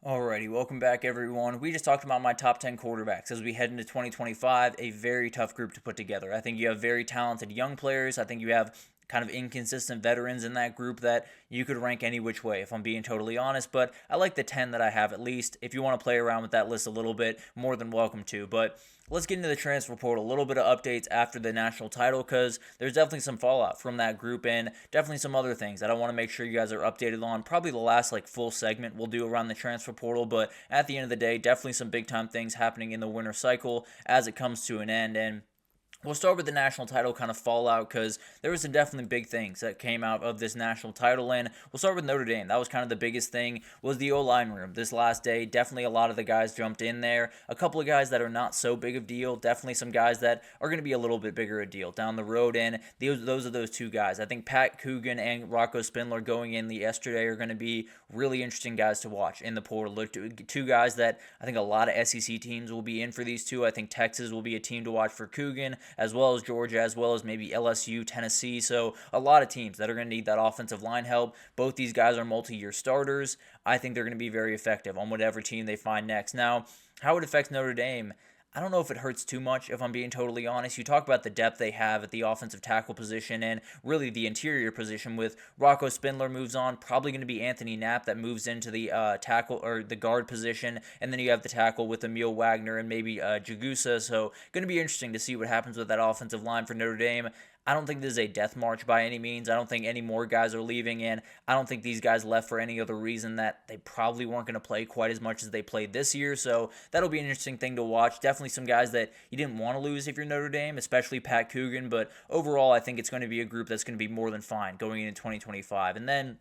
Alrighty, welcome back everyone. We just talked about my top 10 quarterbacks as we head into 2025, a very tough group to put together. I think you have very talented young players. I think you have kind of inconsistent veterans in that group that you could rank any which way, if I'm being totally honest. But I like the 10 that I have at least. If you want to play around with that list a little bit, more than welcome to. But let's get into the transfer portal. A little bit of updates after the national title because there's definitely some fallout from that group and definitely some other things that I want to make sure you guys are updated on. Probably the last full segment we'll do around the transfer portal, but at the end of the day, definitely some big time things happening in the winter cycle as it comes to an end. And we'll start with the national title kind of fallout because there were some definitely big things that came out of this national title, and we'll start with Notre Dame. That was kind of the biggest thing, was the O-line room this last day. Definitely a lot of the guys jumped in there. A couple of guys that are not so big of a deal. Definitely some guys that are going to be a little bit bigger a deal down the road, and those are those two guys. I think Pat Coogan and Rocco Spindler going in yesterday are going to be really interesting guys to watch in the portal. Two guys that I think a lot of SEC teams will be in for these two. I think Texas will be a team to watch for Coogan, as well as Georgia, as well as maybe LSU, Tennessee. So a lot of teams that are going to need that offensive line help. Both these guys are multi-year starters. I think they're going to be very effective on whatever team they find next. Now, how it affects Notre Dame, I don't know if it hurts too much, if I'm being totally honest. You talk about the depth they have at the offensive tackle position and really the interior position with Rocco Spindler moves on. Probably going to be Anthony Knapp that moves into the tackle or the guard position. And then you have the tackle with Emil Wagner and maybe Jagusa. So going to be interesting to see what happens with that offensive line for Notre Dame. I don't think this is a death march by any means. I don't think any more guys are leaving, and I don't think these guys left for any other reason that they probably weren't going to play quite as much as they played this year. So that'll be an interesting thing to watch. Definitely some guys that you didn't want to lose if you're Notre Dame, especially Pat Coogan. But overall, I think it's going to be a group that's going to be more than fine going into 2025. And then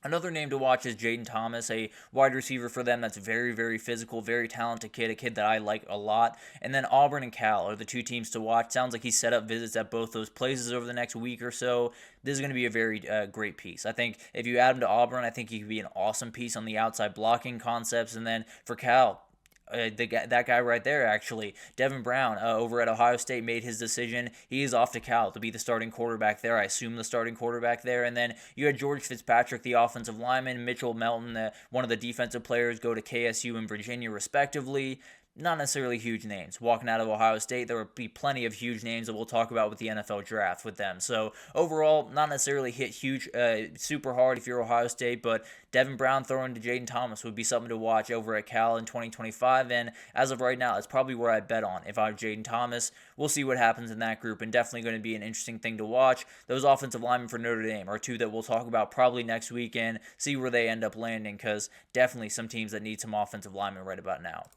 another name to watch is Jaden Thomas, a wide receiver for them that's very, very physical, very talented kid, a kid that I like a lot. And then Auburn and Cal are the two teams to watch. Sounds like he set up visits at both those places over the next week or so. This is going to be a very great piece. I think if you add him to Auburn, I think he could be an awesome piece on the outside blocking concepts. And then for Cal, that guy right there, actually, Devin Brown over at Ohio State made his decision. He is off to Cal to be the starting quarterback there. I assume the starting quarterback there. And then you had George Fitzpatrick, the offensive lineman, Mitchell Melton, one of the defensive players, go to KSU and Virginia respectively. Not necessarily huge names. Walking out of Ohio State, there will be plenty of huge names that we'll talk about with the NFL draft with them. So overall, not necessarily hit huge, super hard if you're Ohio State, but Devin Brown throwing to Jaden Thomas would be something to watch over at Cal in 2025. And as of right now, that's probably where I bet on if I'm Jaden Thomas. We'll see what happens in that group, and definitely going to be an interesting thing to watch. Those offensive linemen for Notre Dame are two that we'll talk about probably next week and see where they end up landing, because definitely some teams that need some offensive linemen right about now.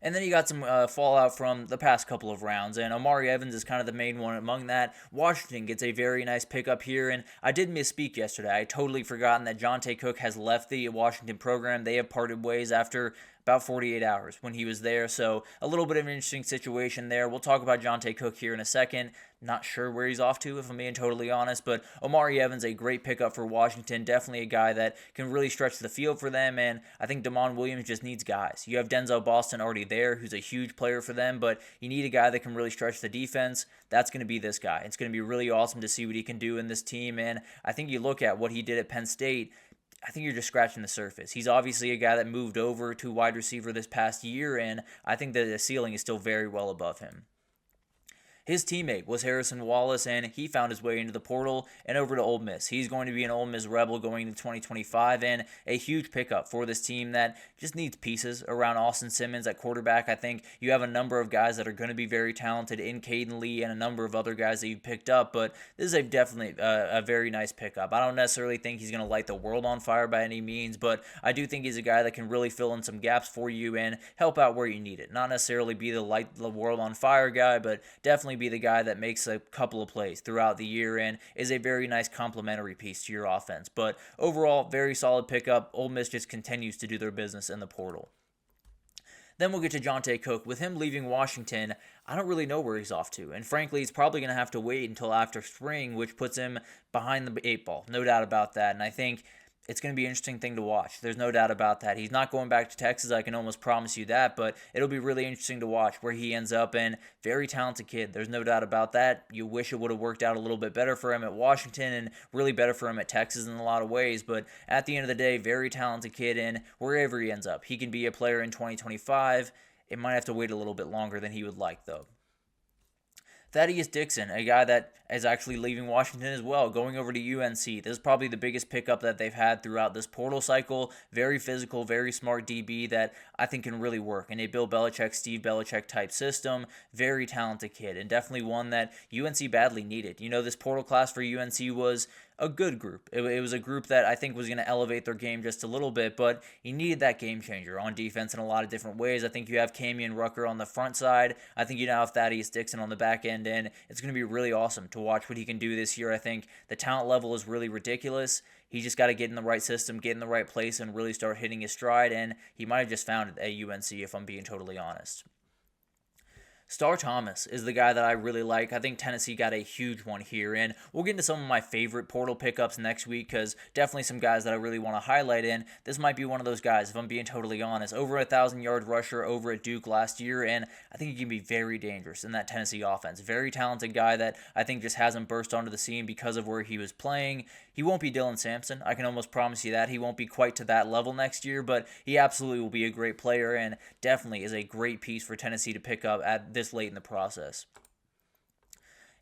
And then you got some fallout from the past couple of rounds, and Omari Evans is kind of the main one among that. Washington gets a very nice pickup here, and I did misspeak yesterday. I had totally forgotten that Jonte Cook has left the Washington program. They have parted ways after about 48 hours when he was there, so a little bit of an interesting situation there. We'll talk about Jonte Cook here in a second. Not sure where he's off to, if I'm being totally honest, but Omari Evans, a great pickup for Washington. Definitely a guy that can really stretch the field for them, and I think Damon Williams just needs guys. You have Denzel Boston already there, who's a huge player for them, but you need a guy that can really stretch the defense. That's going to be this guy. It's going to be really awesome to see what he can do in this team, and I think you look at what he did at Penn State, I think you're just scratching the surface. He's obviously a guy that moved over to wide receiver this past year, and I think that the ceiling is still very well above him. His teammate was Harrison Wallace, and he found his way into the portal and over to Ole Miss. He's going to be an Ole Miss Rebel going into 2025, and a huge pickup for this team that just needs pieces around Austin Simmons at quarterback. I think you have a number of guys that are going to be very talented in Caden Lee and a number of other guys that you've picked up, but this is definitely a very nice pickup. I don't necessarily think he's going to light the world on fire by any means, but I do think he's a guy that can really fill in some gaps for you and help out where you need it. Not necessarily be the light the world on fire guy, but definitely be the guy that makes a couple of plays throughout the year and is a very nice complementary piece to your offense. But overall, very solid pickup. Ole Miss just continues to do their business in the portal. Then we'll get to Jonte Cook. With him leaving Washington, I don't really know where he's off to. And frankly, he's probably going to have to wait until after spring, which puts him behind the 8 ball. No doubt about that. And I think it's going to be an interesting thing to watch. There's no doubt about that. He's not going back to Texas, I can almost promise you that, but it'll be really interesting to watch where he ends up. And very talented kid. There's no doubt about that. You wish it would have worked out a little bit better for him at Washington and really better for him at Texas in a lot of ways, but at the end of the day, very talented kid, and wherever he ends up, he can be a player in 2025. It might have to wait a little bit longer than he would like, though. Thaddeus Dixon, a guy that is actually leaving Washington as well, going over to UNC. This is probably the biggest pickup that they've had throughout this portal cycle. Very physical, very smart DB that I think can really work in a Bill Belichick, Steve Belichick type system. Very talented kid, and definitely one that UNC badly needed. You know, this portal class for UNC was a good group. It was a group that I think was going to elevate their game just a little bit, but he needed that game changer on defense in a lot of different ways. I think you have Camion Rucker on the front side. I think you now have Thaddeus Dixon on the back end, and it's going to be really awesome to watch what he can do this year. I think the talent level is really ridiculous. He just got to get in the right system, get in the right place, and really start hitting his stride, and he might have just found it at UNC if I'm being totally honest. Star Thomas is the guy that I really like. I think Tennessee got a huge one here, and we'll get into some of my favorite portal pickups next week because definitely some guys that I really want to highlight in. This might be one of those guys, if I'm being totally honest. Over 1,000-yard rusher over at Duke last year, and I think he can be very dangerous in that Tennessee offense. Very talented guy that I think just hasn't burst onto the scene because of where he was playing. He won't be Dylan Sampson. I can almost promise you that. He won't be quite to that level next year, but he absolutely will be a great player and definitely is a great piece for Tennessee to pick up at this late in the process.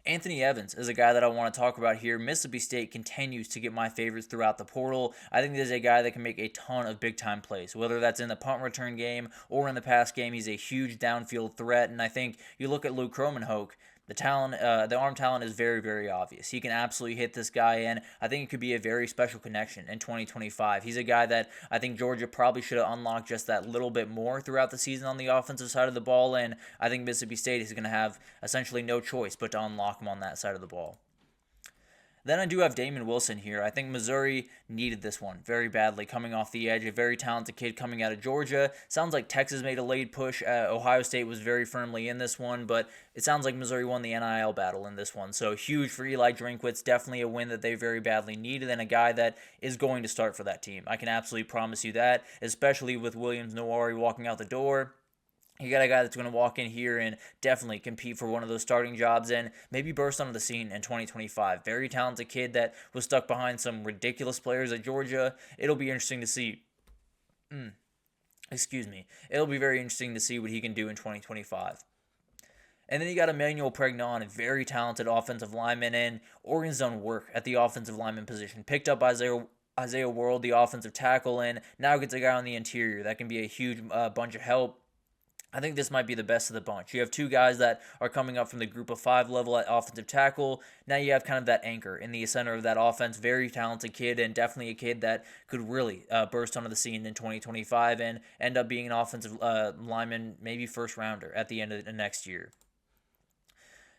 Anthony Evans is a guy that I want to talk about here. Mississippi State continues to get my favorites throughout the portal. I think this is a guy that can make a ton of big-time plays, whether that's in the punt return game or in the pass game. He's a huge downfield threat, and I think you look at Luke Kromenhoek, the talent, the arm talent is very, very obvious. He can absolutely hit this guy, and I think it could be a very special connection in 2025. He's a guy that I think Georgia probably should have unlocked just that little bit more throughout the season on the offensive side of the ball, and I think Mississippi State is going to have essentially no choice but to unlock him on that side of the ball. Then I do have Damon Wilson here. I think Missouri needed this one very badly coming off the edge. A very talented kid coming out of Georgia. Sounds like Texas made a late push. Ohio State was very firmly in this one, but it sounds like Missouri won the NIL battle in this one. So huge for Eli Drinkwitz. Definitely a win that they very badly needed, and a guy that is going to start for that team. I can absolutely promise you that, especially with Williams-Nwaneri walking out the door. You got a guy that's going to walk in here and definitely compete for one of those starting jobs and maybe burst onto the scene in 2025. Very talented kid that was stuck behind some ridiculous players at Georgia. It'll be interesting to see. It'll be very interesting to see what he can do in 2025. And then you got Emmanuel Pregnon, a very talented offensive lineman, and Oregon's done work at the offensive lineman position. Picked up Isaiah World, the offensive tackle, and now gets a guy on the interior that can be a huge bunch of help. I think this might be the best of the bunch. You have two guys that are coming up from the group of 5 level at offensive tackle. Now you have kind of that anchor in the center of that offense. Very talented kid, and definitely a kid that could really burst onto the scene in 2025 and end up being an offensive lineman, maybe first rounder at the end of the next year.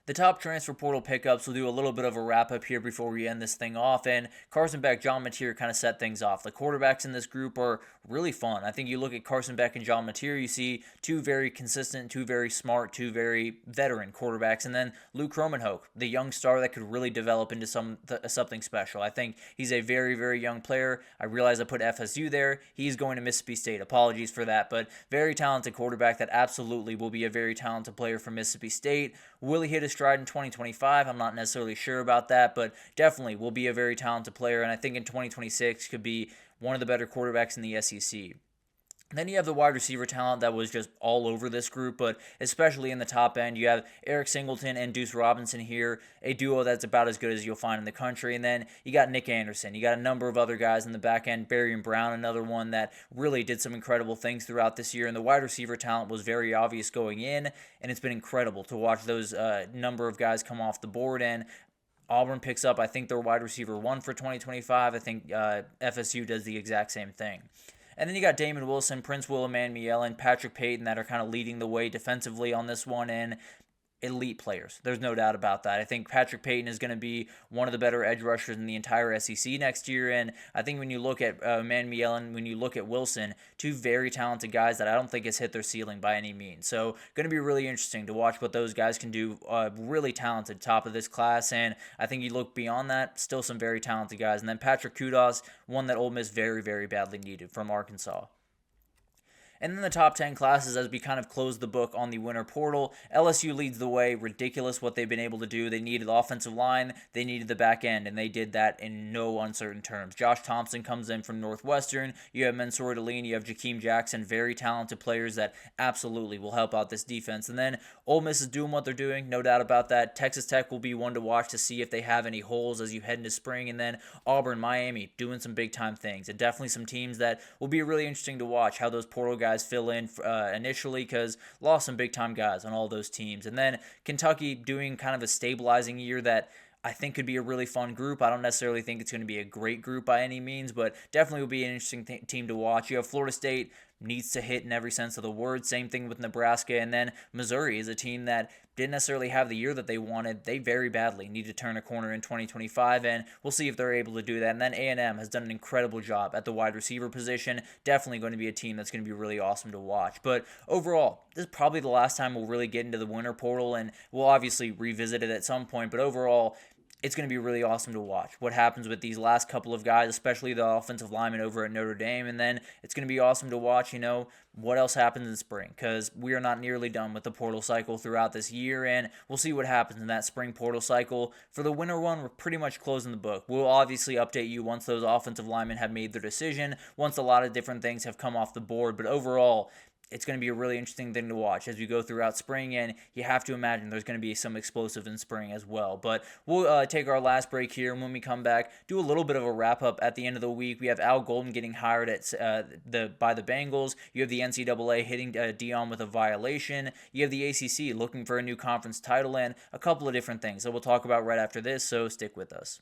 The top transfer portal pickups, will do a little bit of a wrap-up here before we end this thing off, and Carson Beck, John Mateer kind of set things off. The quarterbacks in this group are really fun. I think you look at Carson Beck and John Mateer, you see two very consistent, two very smart, two very veteran quarterbacks, and then Luke Kromenhoek, the young star that could really develop into something special. I think he's a very, very young player. I realize I put FSU there. He's going to Mississippi State. Apologies for that, but very talented quarterback that absolutely will be a very talented player for Mississippi State. Will he hit his stride in 2025? I'm not necessarily sure about that, but definitely will be a very talented player, and I think in 2026 could be one of the better quarterbacks in the SEC. Then you have the wide receiver talent that was just all over this group, but especially in the top end, you have Eric Singleton and Deuce Robinson here, a duo that's about as good as you'll find in the country. And then you got Nick Anderson. You got a number of other guys in the back end, Barry and Brown, another one that really did some incredible things throughout this year. And the wide receiver talent was very obvious going in, and it's been incredible to watch those number of guys come off the board. And Auburn picks up, I think, their wide receiver 1 for 2025. I think FSU does the exact same thing. And then you got Damon Wilson, Prince Will Emmanuel, and Patrick Payton that are kind of leading the way defensively on this one. And elite players. There's no doubt about that. I think Patrick Payton is going to be one of the better edge rushers in the entire SEC next year. And I think when you look at Manuel, when you look at Wilson, two very talented guys that I don't think has hit their ceiling by any means. So going to be really interesting to watch what those guys can do. Really talented top of this class. And I think you look beyond that, still some very talented guys. And then Patrick Kudos, one that Ole Miss very, very badly needed from Arkansas. And then the top 10 classes as we kind of close the book on the winter portal. LSU leads the way. Ridiculous what they've been able to do. They needed the offensive line. They needed the back end, and they did that in no uncertain terms. Josh Thompson comes in from Northwestern. You have Mansour Deline. You have Jakeem Jackson. Very talented players that absolutely will help out this defense. And then Ole Miss is doing what they're doing. No doubt about that. Texas Tech will be one to watch to see if they have any holes as you head into spring. And then Auburn, Miami doing some big-time things. And definitely some teams that will be really interesting to watch how those portal guys fill in initially, because lost some big time guys on all those teams. And then Kentucky doing kind of a stabilizing year that I think could be a really fun group. I don't necessarily think it's going to be a great group by any means, but definitely will be an interesting team to watch. You have Florida State, needs to hit in every sense of the word. Same thing with Nebraska. And then Missouri is a team that didn't necessarily have the year that they wanted. They very badly need to turn a corner in 2025, and we'll see if they're able to do that. And then A&M has done an incredible job at the wide receiver position. Definitely going to be a team that's going to be really awesome to watch. But overall, this is probably the last time we'll really get into the winter portal, and we'll obviously revisit it at some point. But overall, it's going to be really awesome to watch what happens with these last couple of guys, especially the offensive linemen over at Notre Dame. And then it's going to be awesome to watch, what else happens in spring, because we are not nearly done with the portal cycle throughout this year, and we'll see what happens in that spring portal cycle. For the winter one, we're pretty much closing the book. We'll obviously update you once those offensive linemen have made their decision, once a lot of different things have come off the board. But overall, it's going to be a really interesting thing to watch as we go throughout spring, and you have to imagine there's going to be some explosive in spring as well. But we'll take our last break here, and when we come back, do a little bit of a wrap-up at the end of the week. We have Al Golden getting hired by the Bengals. You have the NCAA hitting Dion with a violation. You have the ACC looking for a new conference title, and a couple of different things that we'll talk about right after this, so stick with us.